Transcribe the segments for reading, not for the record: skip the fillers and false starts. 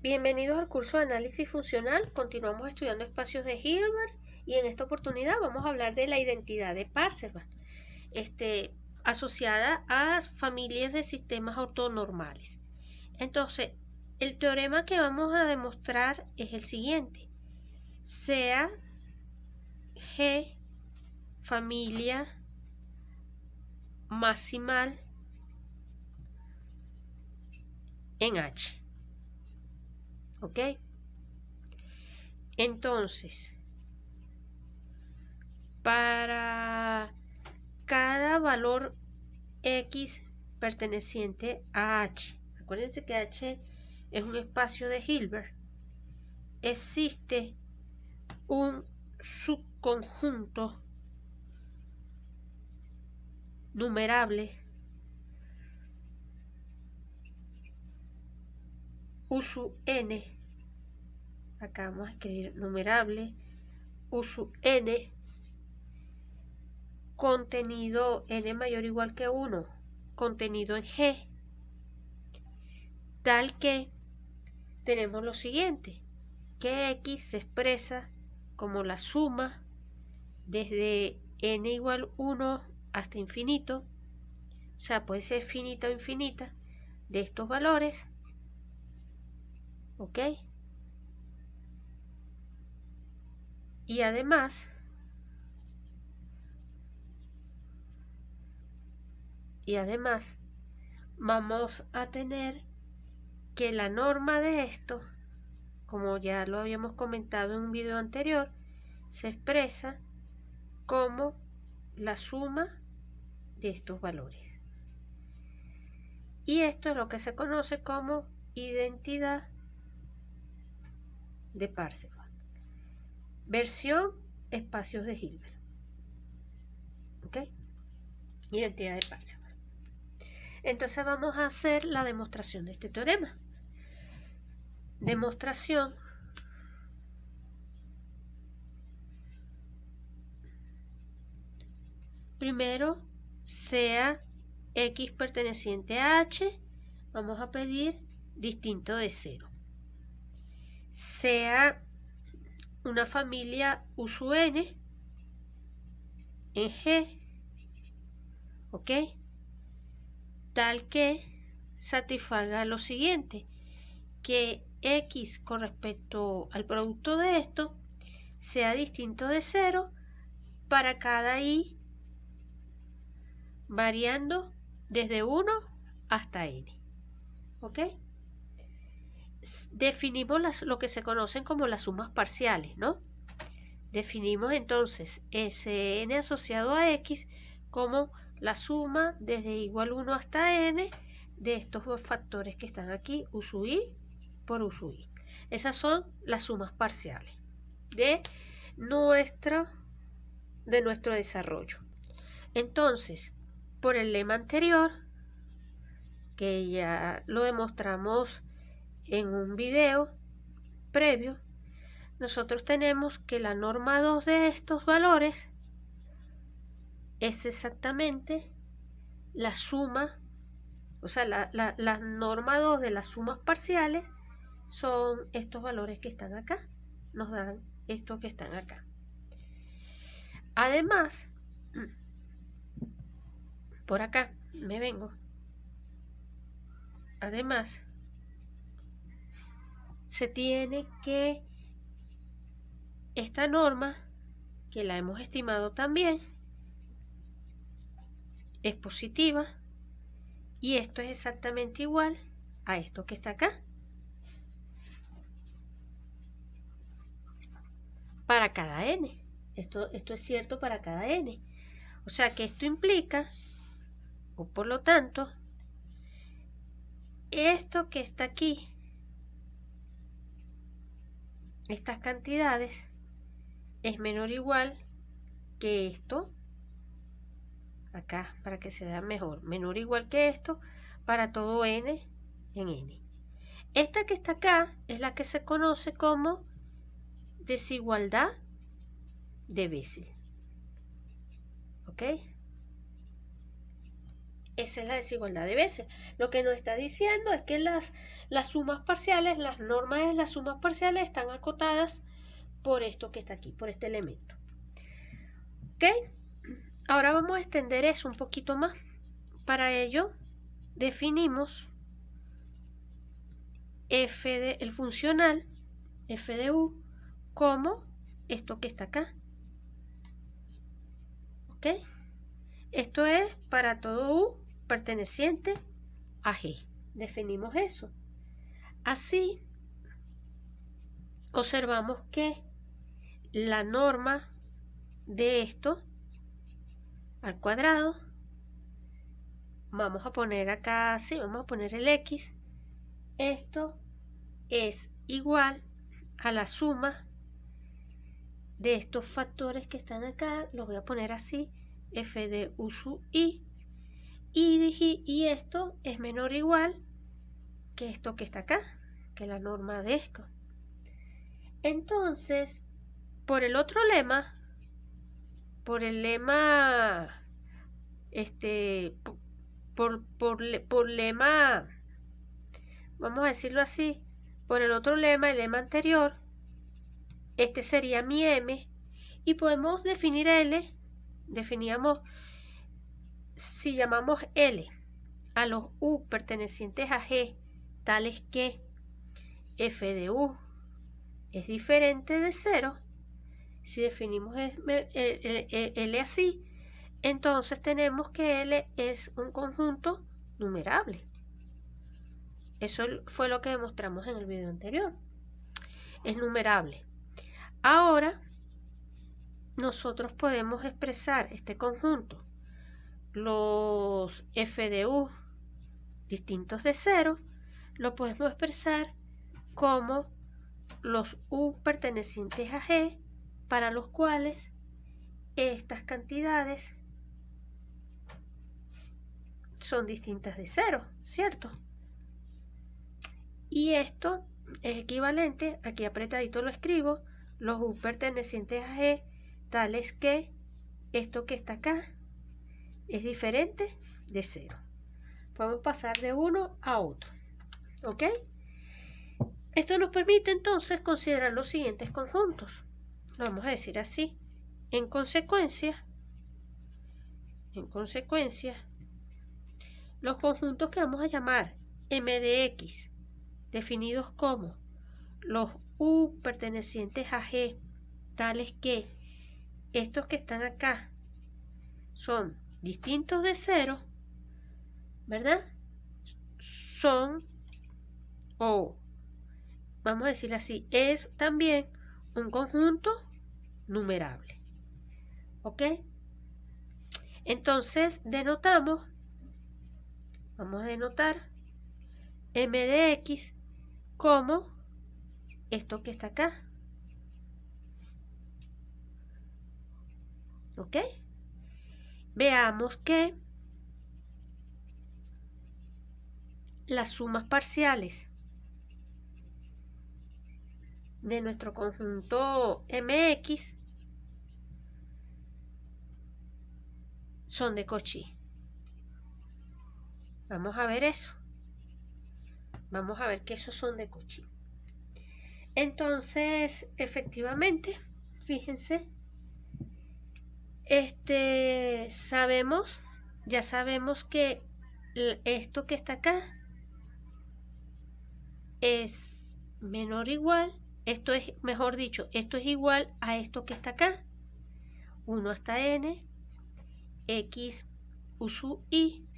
Bienvenidos al curso de análisis funcional. Continuamos estudiando espacios de Hilbert y en esta oportunidad vamos a hablar de la identidad de Parseval, asociada a familias de sistemas ortonormales. Entonces, el teorema que vamos a demostrar es el siguiente: sea G familia maximal en H. ¿Ok? Entonces, para cada valor X perteneciente a H, acuérdense que H es un espacio de Hilbert, existe un subconjunto numerable U sub n, acá vamos a escribir numerable U sub n, contenido n mayor o igual que 1, contenido en G, tal que tenemos lo siguiente, que X se expresa como la suma desde n igual 1 hasta infinito, o sea, puede ser finita o infinita, de estos valores, ¿ok? Y además, vamos a tener que la norma de esto, como ya lo habíamos comentado en un video anterior, se expresa como la suma de estos valores. Y esto es lo que se conoce como identidad de Parseval. Versión espacios de Hilbert. ¿Ok? Identidad de Parseval. Entonces vamos a hacer la demostración de este teorema. Demostración. Primero, sea X perteneciente a H, vamos a pedir distinto de 0. Sea una familia U sub n en G, ¿ok? Tal que satisfaga lo siguiente, que X con respecto al producto de esto sea distinto de 0 para cada I variando desde 1 hasta n. ¿Ok? Definimos lo que se conocen como las sumas parciales, ¿no? Definimos entonces Sn asociado a X como la suma desde igual 1 hasta n de estos dos factores que están aquí, U sub I por U sub I. Esas son las sumas parciales de nuestro desarrollo. Entonces, por el lema anterior, que ya lo demostramos en un video previo, nosotros tenemos que la norma 2 de estos valores es exactamente la suma, o sea, la norma 2 de las sumas parciales son estos valores que están acá, nos dan estos que están acá. Además, por acá me vengo. Además, se tiene que esta norma, que la hemos estimado también, es positiva y esto es exactamente igual a esto que está acá para cada n. Esto es cierto para cada n. O sea que esto implica, o por lo tanto, esto que está aquí, estas cantidades, es menor o igual que esto, acá, para que se vea mejor, menor o igual que esto para todo n en n. Esta que está acá es la que se conoce como desigualdad de Bessel. ¿Ok? Esa es la desigualdad de veces. Lo que nos está diciendo es que las sumas parciales, las normas de las sumas parciales están acotadas por esto que está aquí, por este elemento. ¿Ok? Ahora vamos a extender eso un poquito más. Para ello, definimos el funcional f de u como esto que está acá. ¿Ok? Esto es para todo u perteneciente a G. Definimos eso. Así, observamos que la norma de esto al cuadrado, vamos a poner acá, sí, vamos a poner el x, esto es igual a la suma de estos factores que están acá, los voy a poner así, f de u sub i, y esto es menor o igual que esto que está acá, que la norma de esto. Entonces, por el otro lema, por el lema, por lema, vamos a decirlo así, por el otro lema, el lema anterior, este sería mi m, y podemos definir L, definíamos, si llamamos L a los u pertenecientes a G, tales que f de u es diferente de 0, si definimos L así, entonces tenemos que L es un conjunto numerable. Eso fue lo que demostramos en el video anterior. Es numerable. Ahora, nosotros podemos expresar este conjunto, los f de u distintos de 0, lo podemos expresar como los u pertenecientes a G, para los cuales estas cantidades son distintas de 0, ¿cierto? Y esto es equivalente, aquí apretadito lo escribo, los u pertenecientes a G, tales que esto que está acá es diferente de 0. Podemos pasar de uno a otro. ¿Ok? Esto nos permite entonces considerar los siguientes conjuntos. Lo vamos a decir así. En consecuencia, los conjuntos que vamos a llamar M de X, definidos como los U pertenecientes a G, tales que estos que están acá son distintos de 0, ¿verdad? Son, o vamos a decir así, es también un conjunto numerable. ¿Ok? Entonces denotamos, vamos a denotar M de X como esto que está acá. ¿Ok? Veamos que las sumas parciales de nuestro conjunto MX son de Cauchy. Vamos a ver eso. Vamos a ver que esos son de Cauchy. Entonces, efectivamente, fíjense, ya sabemos que esto que está acá es menor o igual, esto es, mejor dicho, esto es igual a esto que está acá, 1 hasta n, x u sub i,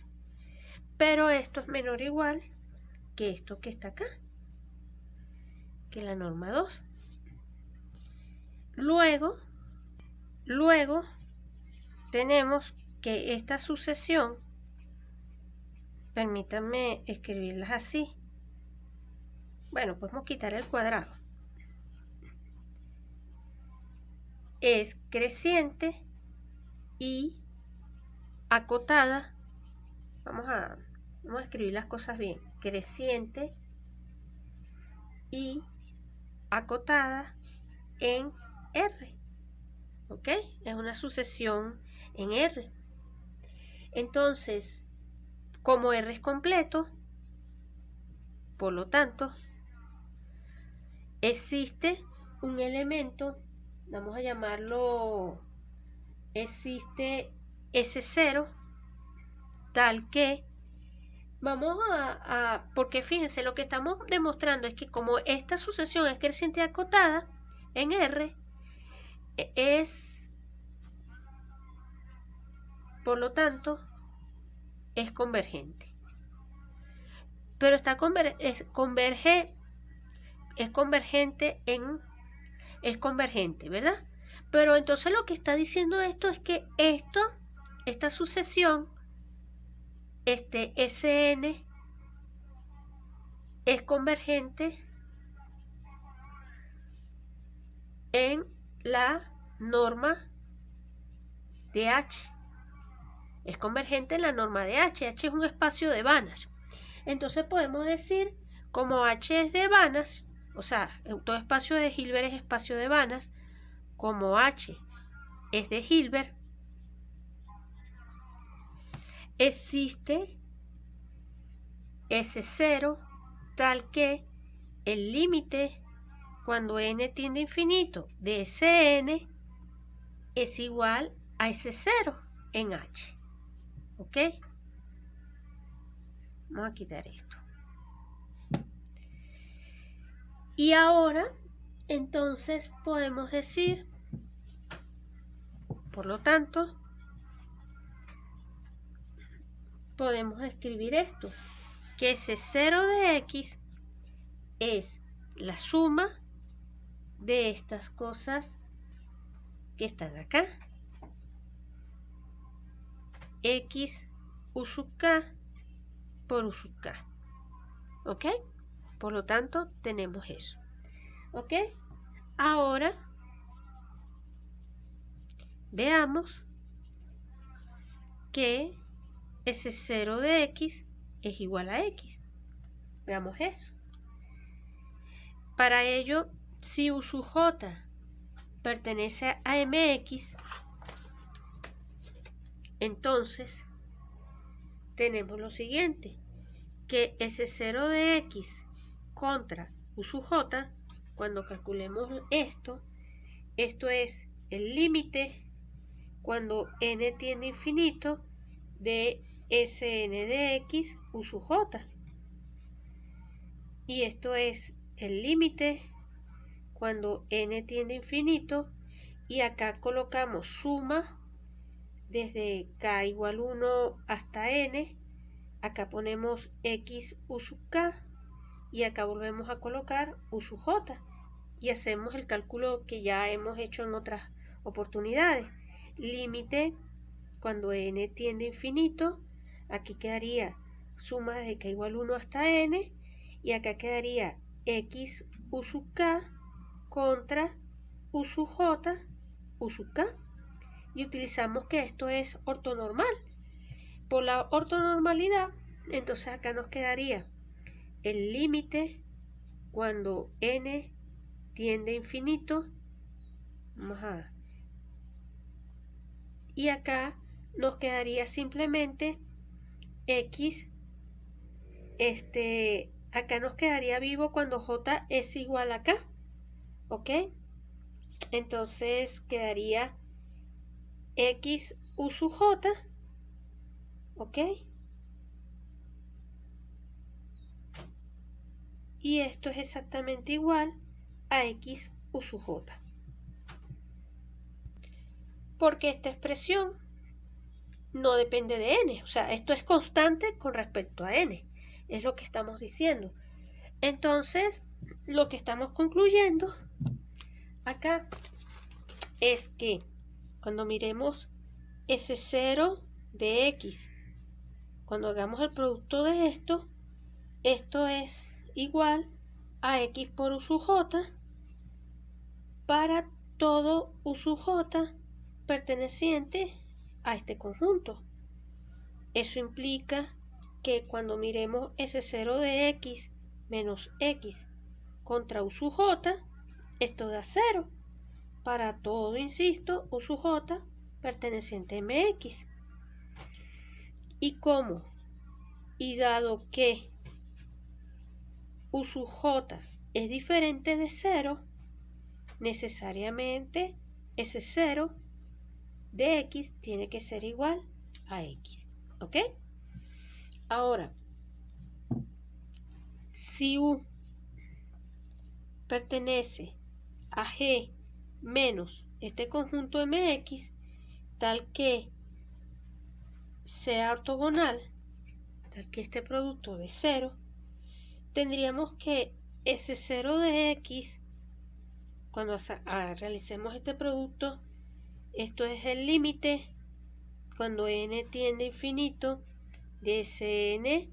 pero esto es menor o igual que esto que está acá, que la norma 2. Luego tenemos que esta sucesión, permítanme escribirlas así. Bueno, podemos quitar el cuadrado. Es creciente y acotada. Vamos a escribir las cosas bien. Creciente y acotada en R. ¿Ok? Es una sucesión en R. Entonces, Como R es completo, por lo tanto, existe un elemento, vamos a llamarlo, existe S0, tal que vamos porque fíjense, lo que estamos demostrando es que como esta sucesión es creciente acotada en R, por lo tanto, es convergente. Pero es convergente, ¿verdad? Pero entonces lo que está diciendo esto es que esta sucesión, Sn, es convergente en la norma de H. Es convergente en la norma de H. H es un espacio de Banach. Entonces podemos decir, como H es de Banach, o sea, todo espacio de Hilbert es espacio de Banach, como H es de Hilbert, existe S0 tal que el límite cuando n tiende a infinito de Sn es igual a S0 en H. ¿Ok? Vamos a quitar esto. Y ahora, entonces, podemos decir, por lo tanto, podemos escribir esto, que ese 0 de x es la suma de estas cosas que están acá. X u sub k por u sub k. ¿Ok? Por lo tanto, tenemos eso. ¿Ok? Ahora, veamos que ese 0 de x es igual a x. Veamos eso. Para ello, si u sub j pertenece a mx, entonces tenemos lo siguiente, que ese 0 de x contra u sub j, cuando calculemos esto es el límite cuando n tiende a infinito de Sn de x u sub j. Y esto es el límite cuando n tiende a infinito, y acá colocamos suma desde k igual 1 hasta n, acá ponemos x u sub k y acá volvemos a colocar u sub j y hacemos el cálculo que ya hemos hecho en otras oportunidades. Límite cuando n tiende a infinito, aquí quedaría suma desde k igual 1 hasta n, y acá quedaría x u sub k contra u sub j u sub k, y utilizamos que esto es ortonormal. Por la ortonormalidad, entonces acá nos quedaría el límite cuando n tiende a infinito, y acá nos quedaría simplemente x, acá nos quedaría vivo cuando j es igual a k. ¿Ok? Entonces quedaría x u sub j, ¿ok? Y esto es exactamente igual a x u sub j. Porque esta expresión no depende de n, o sea, esto es constante con respecto a n, es lo que estamos diciendo. Entonces, lo que estamos concluyendo acá es que cuando miremos ese 0 de x, cuando hagamos el producto de esto es igual a x por u sub j para todo u sub j perteneciente a este conjunto. Eso implica que cuando miremos ese 0 de x menos x contra u sub j, esto da 0 para todo, insisto, u sub j perteneciente a mx. Y como Y dado que U sub J es diferente de 0, necesariamente ese 0 de X tiene que ser igual a X. ¿Ok? Ahora, si U pertenece a G menos este conjunto MX, tal que sea ortogonal, tal que este producto de 0, tendríamos que ese 0 de X, cuando realicemos este producto, esto es el límite cuando n tiende a infinito de Sn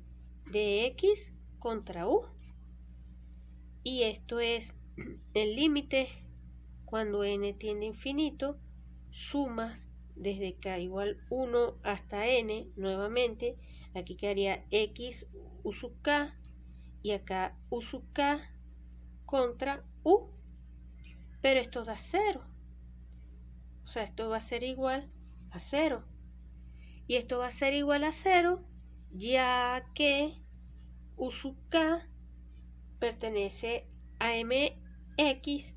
de X contra U. Y esto es el límite cuando n tiende a infinito, sumas desde k igual 1 hasta n, nuevamente, aquí quedaría x u sub k, y acá u sub k contra u, pero esto da 0, o sea, esto va a ser igual a 0, y esto va a ser igual a 0, ya que u sub k pertenece a mx,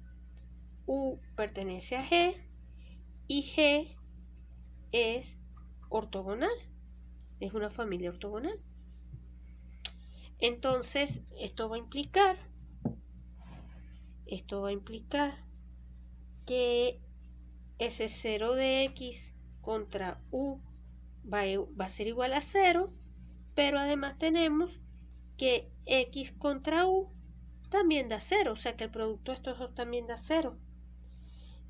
u pertenece a g, y g es ortogonal, es una familia ortogonal. Entonces, esto va a implicar que ese 0 de x contra u va a ser igual a 0, pero además tenemos que x contra u también da 0, o sea que el producto de estos dos también da 0.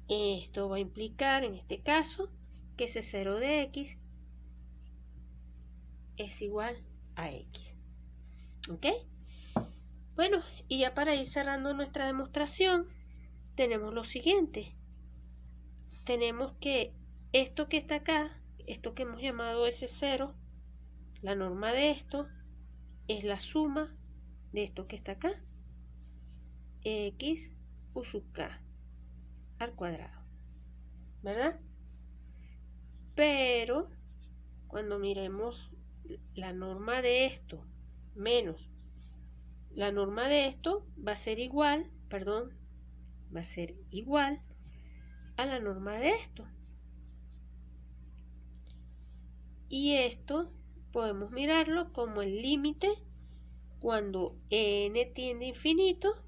Esto va a implicar, en este caso, que ese 0 de x es igual a x. ¿Ok? Bueno, y ya para ir cerrando nuestra demostración, tenemos lo siguiente. Tenemos que esto que está acá, esto que hemos llamado S0, la norma de esto es la suma de esto que está acá, x u sub k al cuadrado, ¿verdad? Pero cuando miremos la norma de esto menos la norma de esto, va a ser igual a la norma de esto. Y esto podemos mirarlo como el límite cuando n tiende a infinito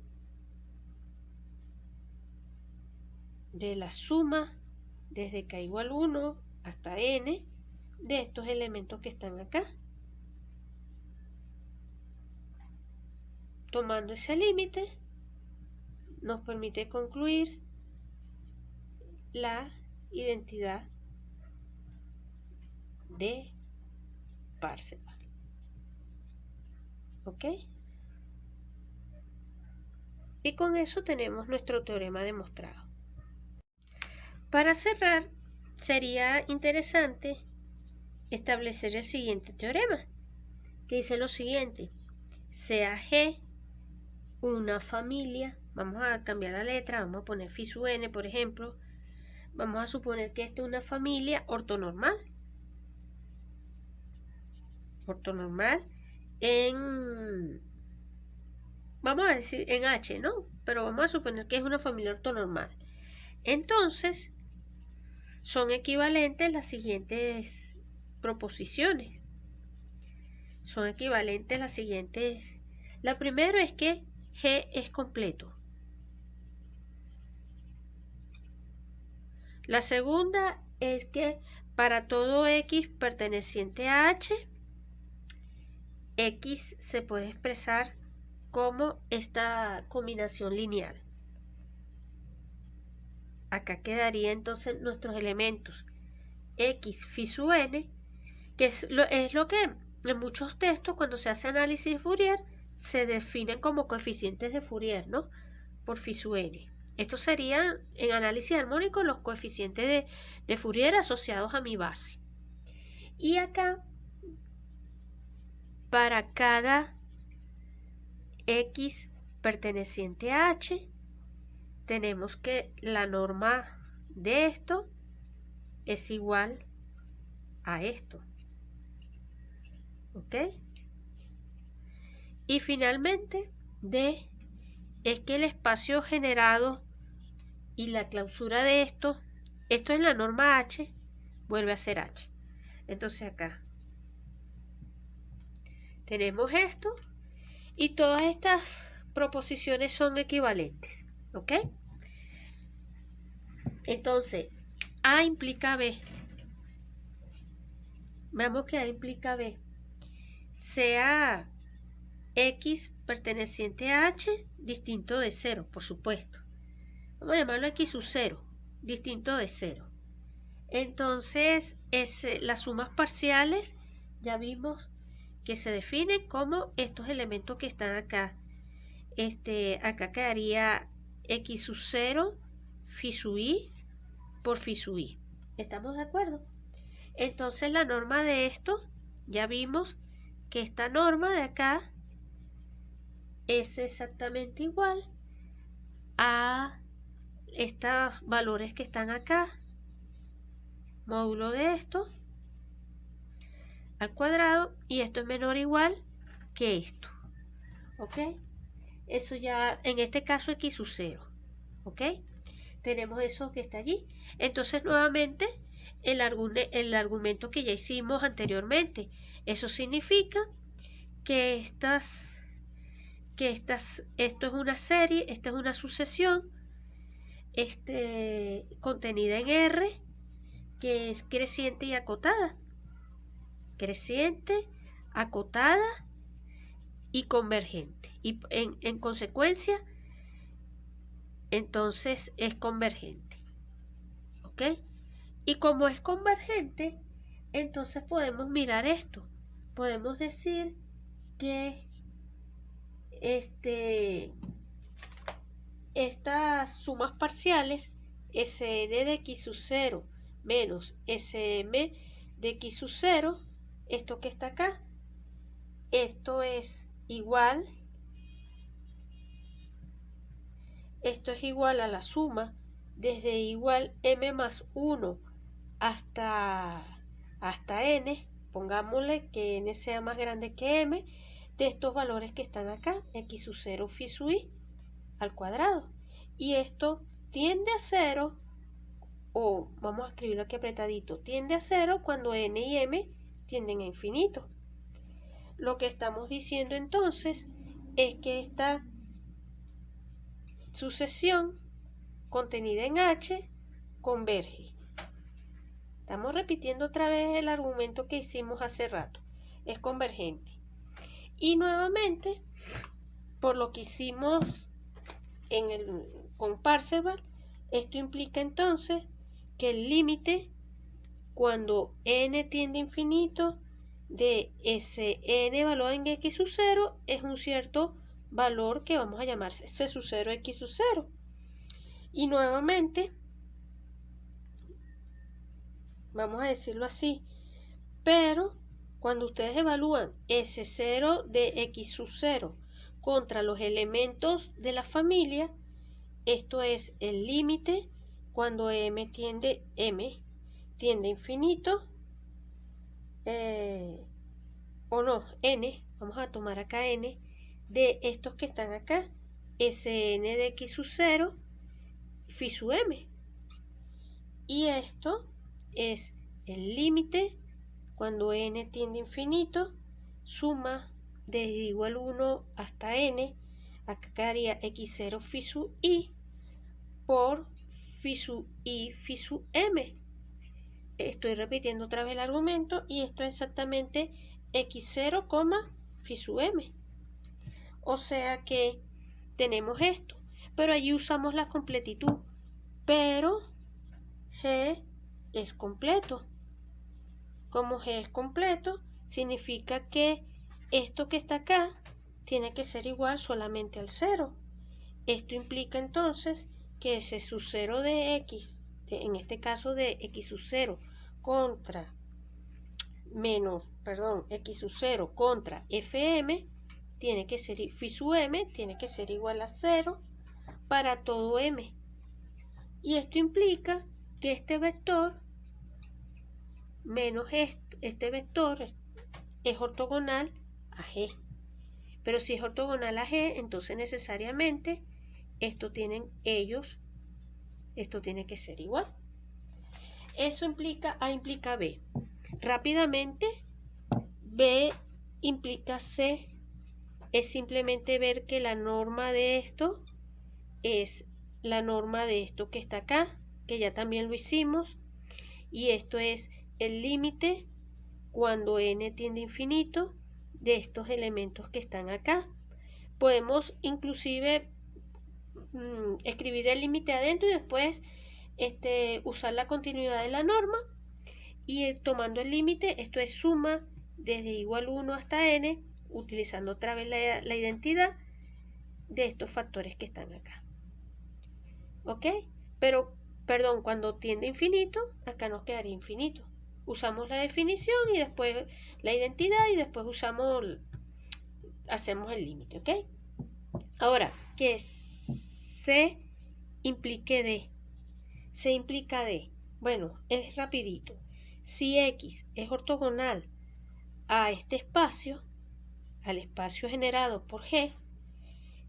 de la suma desde k igual 1 hasta n de estos elementos que están acá. Tomando ese límite, nos permite concluir la identidad de Parseval. ¿Ok? Y con eso tenemos nuestro teorema demostrado. Para cerrar, sería interesante establecer el siguiente teorema, que dice lo siguiente: sea G una familia, vamos a cambiar la letra, vamos a poner phi sub n, por ejemplo, vamos a suponer que esta es una familia ortonormal en, vamos a decir en H, ¿no? Pero vamos a suponer que es una familia ortonormal. Entonces, son equivalentes las siguientes proposiciones. Son equivalentes las siguientes. La primera es que G es completo. La segunda es que para todo X perteneciente a H, X se puede expresar como esta combinación lineal. Acá quedaría entonces nuestros elementos X phi sub n, que es lo que en muchos textos, cuando se hace análisis de Fourier, se definen como coeficientes de Fourier, ¿no? Por phi sub n. Estos serían, en análisis armónico, los coeficientes de Fourier asociados a mi base. Y acá, para cada X perteneciente a H, tenemos que la norma de esto es igual a esto. ¿Ok? Y finalmente, D es que el espacio generado y la clausura de esto es la norma H, vuelve a ser H. Entonces acá tenemos esto y todas estas proposiciones son equivalentes, ¿ok? Entonces, A implica B. Veamos que A implica B. Sea X perteneciente a H distinto de 0, por supuesto. Vamos a llamarlo X sub 0, distinto de 0. Entonces, las sumas parciales ya vimos que se definen como estos elementos que están acá. Acá quedaría X sub 0 phi sub I por phi sub I. ¿Estamos de acuerdo? Entonces la norma de esto, ya vimos que esta norma de acá es exactamente igual a estos valores que están acá, módulo de esto al cuadrado, y esto es menor o igual que esto, ¿ok? Eso ya, en este caso X sub 0, ¿ok? Tenemos eso que está allí. Entonces nuevamente el argumento que ya hicimos anteriormente, eso significa que esto es una serie, esta es una sucesión contenida en R, que es creciente y acotada. Creciente, acotada y convergente. Y en consecuencia, entonces es convergente. ¿Ok? Y como es convergente, entonces podemos mirar esto. Podemos decir que estas sumas parciales, Sn de X sub 0 menos Sm de X sub 0, esto que está acá, esto es igual a la suma desde igual m más 1 hasta n, pongámosle que n sea más grande que m, de estos valores que están acá, X sub 0 phi sub I al cuadrado. Y esto tiende a 0, o vamos a escribirlo aquí apretadito, tiende a 0 cuando n y m tienden a infinito. Lo que estamos diciendo entonces es que esta sucesión contenida en H converge. Estamos repitiendo otra vez el argumento que hicimos hace rato. Es convergente. Y nuevamente, por lo que hicimos con Parseval, esto implica entonces que el límite cuando n tiende a infinito de ese n evaluado en X sub 0 es un cierto valor que vamos a llamar C sub 0 X sub 0. Y nuevamente, vamos a decirlo así, pero cuando ustedes evalúan ese 0 de X sub 0 contra los elementos de la familia, esto es el límite cuando m tiende a infinito, o no, n, vamos a tomar acá n, de estos que están acá, Sn de X sub 0 phi sub m. Y esto es el límite cuando n tiende a infinito, suma desde igual 1 hasta n, acá quedaría x0 phi sub i por phi sub i phi sub m. Estoy repitiendo otra vez el argumento y esto es exactamente x0, phi sub m. O sea que tenemos esto, pero allí usamos la completitud, pero G es completo. Como G es completo, significa que esto que está acá tiene que ser igual solamente al 0. Esto implica entonces que ese sub 0 de X, en este caso de X sub 0 contra X sub 0 contra Fm, tiene que ser, phi sub m tiene que ser igual a 0 para todo m. Y esto implica que este vector menos este vector es ortogonal a G. Pero si es ortogonal a G, entonces necesariamente esto tiene que ser igual. Eso implica A implica B. Rápidamente, B implica C. Es simplemente ver que la norma de esto es la norma de esto que está acá, que ya también lo hicimos. Y esto es el límite cuando n tiende a infinito de estos elementos que están acá. Podemos inclusive escribir el límite adentro y después usar la continuidad de la norma y tomando el límite, esto es suma desde igual 1 hasta n, utilizando otra vez la identidad de estos factores que están acá. ¿Ok? Pero, perdón, cuando tiende a infinito, acá nos quedaría infinito. Usamos la definición y después la identidad y después hacemos el límite, ¿ok? Ahora, que C implique D. C implica D. Bueno, es rapidito. Si X es ortogonal a este espacio, al espacio generado por G,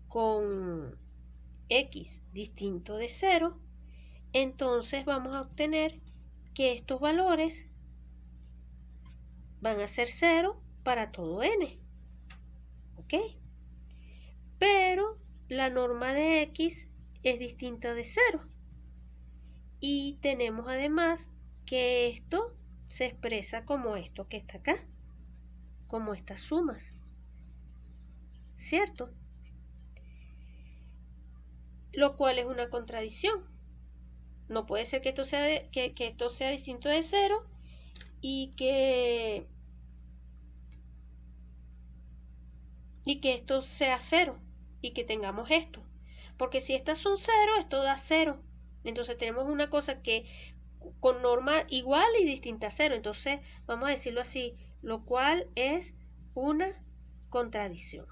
con X distinto de 0, entonces vamos a obtener que estos valores van a ser 0 para todo n. ¿Ok? Pero la norma de X es distinta de 0. Y tenemos además que esto se expresa como esto que está acá, como estas sumas, ¿cierto? Lo cual es una contradicción. No puede ser que esto sea distinto de 0 y que esto sea 0 y que tengamos esto. Porque si estas son 0, esto da 0. Entonces tenemos una cosa que con norma igual y distinta a 0. Entonces vamos a decirlo así, lo cual es una contradicción.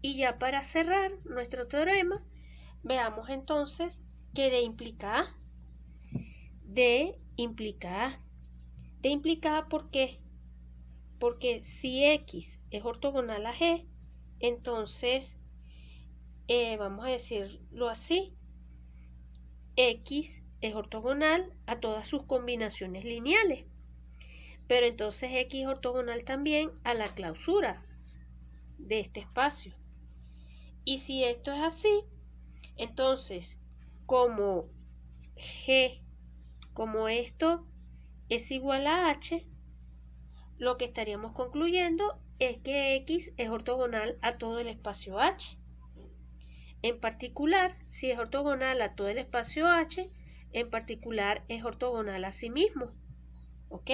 Y ya para cerrar nuestro teorema, veamos entonces que D implica A. D implica A. D implica A, ¿por qué? Porque si X es ortogonal a G, entonces, vamos a decirlo así, X es ortogonal a todas sus combinaciones lineales. Pero entonces X es ortogonal también a la clausura de este espacio. Y si esto es así, entonces, como esto es igual a H, lo que estaríamos concluyendo es que X es ortogonal a todo el espacio H. En particular, si es ortogonal a todo el espacio H, en particular es ortogonal a sí mismo. ¿Ok?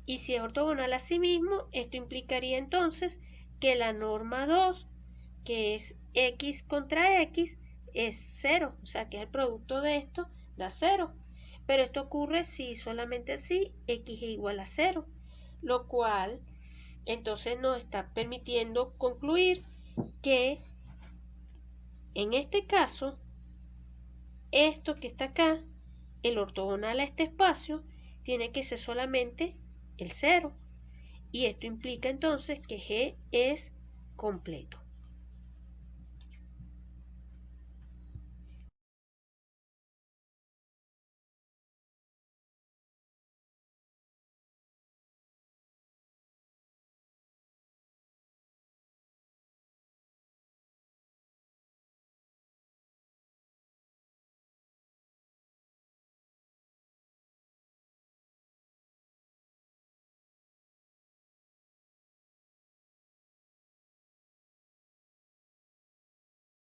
Y si es ortogonal a sí mismo, esto implicaría entonces que la norma 2, que es X contra X, es 0. O sea que el producto de esto da 0. Pero esto ocurre si solamente así X es igual a 0. Lo cual entonces nos está permitiendo concluir que en este caso, esto que está acá, el ortogonal a este espacio, tiene que ser solamente el 0. Y esto implica entonces que G es completo.